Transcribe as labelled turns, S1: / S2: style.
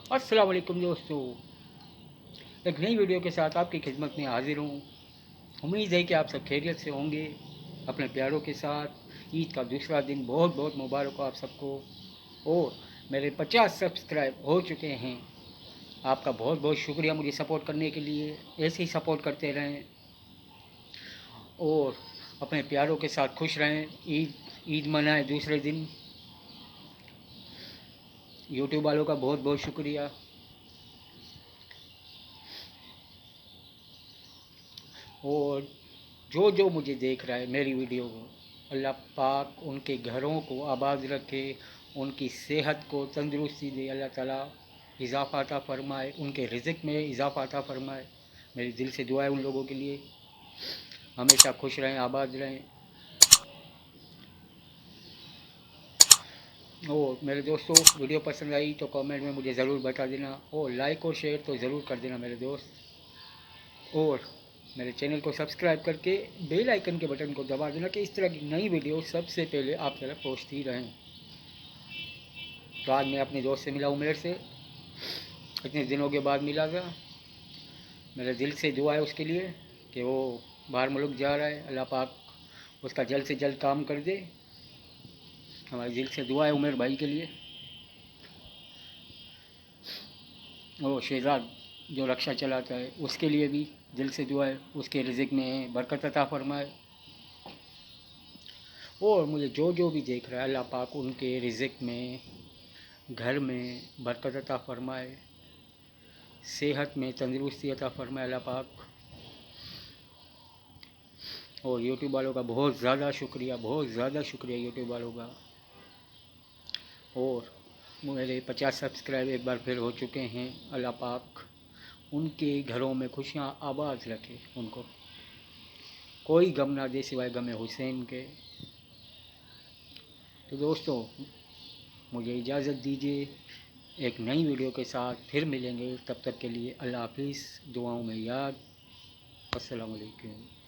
S1: अस्सलाम वालेकुम दोस्तों, एक नई वीडियो के साथ आपकी खिदमत में हाजिर हूँ। उम्मीद है कि आप सब खैरियत से होंगे। अपने प्यारों के साथ ईद का दूसरा दिन बहुत बहुत मुबारक हो आप सबको। और मेरे 50 सब्सक्राइब हो चुके हैं। आपका बहुत बहुत शुक्रिया मुझे सपोर्ट करने के लिए। ऐसे ही सपोर्ट करते रहें और अपने प्यारों के साथ खुश रहें। ईद मनाएं दूसरे दिन। यूट्यूब वालों का बहुत बहुत शुक्रिया। और जो जो मुझे देख रहा है मेरी वीडियो को, अल्लाह पाक उनके घरों को आबाद रखे, उनकी सेहत को तंदुरुस्ती दे। अल्लाह ताला इजाफ़ा अता फ़रमाए, उनके रिज़्क़ में इजाफ़ा अता फ़रमाए। मेरी दिल से दुआ है उन लोगों के लिए। हमेशा खुश रहें, आबाद रहें। और मेरे दोस्तों, वीडियो पसंद आई तो कमेंट में मुझे ज़रूर बता देना और लाइक और शेयर तो ज़रूर कर देना मेरे दोस्त। और मेरे चैनल को सब्सक्राइब करके बेल आइकन के बटन को दबा देना कि इस तरह की नई वीडियो सबसे पहले आप तक पहुँचती रहें। तो आज मैं अपने दोस्त से मिला हूँ, मेरे से इतने दिनों के बाद मिला था। मेरे दिल से दुआ है उसके लिए कि वो बाहर मुल्क जा रहा है, अल्लाह पाक उसका जल्द से जल्द काम कर दे। हमारी दिल से दुआ है उमेर भाई के लिए। वो शहजाद जो रक्षा चलाता है उसके लिए भी दिल से दुआ है, उसके रिज़्क़ में बरकत अता फ़रमाए। और मुझे जो जो भी देख रहा है, अल्लाह पाक उनके रिज़्क़ में, घर में बरकत अता फ़रमाए, सेहत में तंदुरुस्ती अता फ़रमाए अल्लाह पाक। और यूट्यूब वालों का बहुत ज़्यादा शुक्रिया, बहुत ज़्यादा शुक्रिया यूट्यूब वालों का। और मेरे 50 सब्सक्राइब एक बार फिर हो चुके हैं। अल्लाह पाक उनके घरों में खुशियाँ आबाद रखे, उनको कोई गम ना दे सिवाय गम हुसैन के। तो दोस्तों, मुझे इजाज़त दीजिए। एक नई वीडियो के साथ फिर मिलेंगे, तब तक के लिए अल्लाह हाफिज़। दुआओं में याद। अस्सलाम वालेकुम।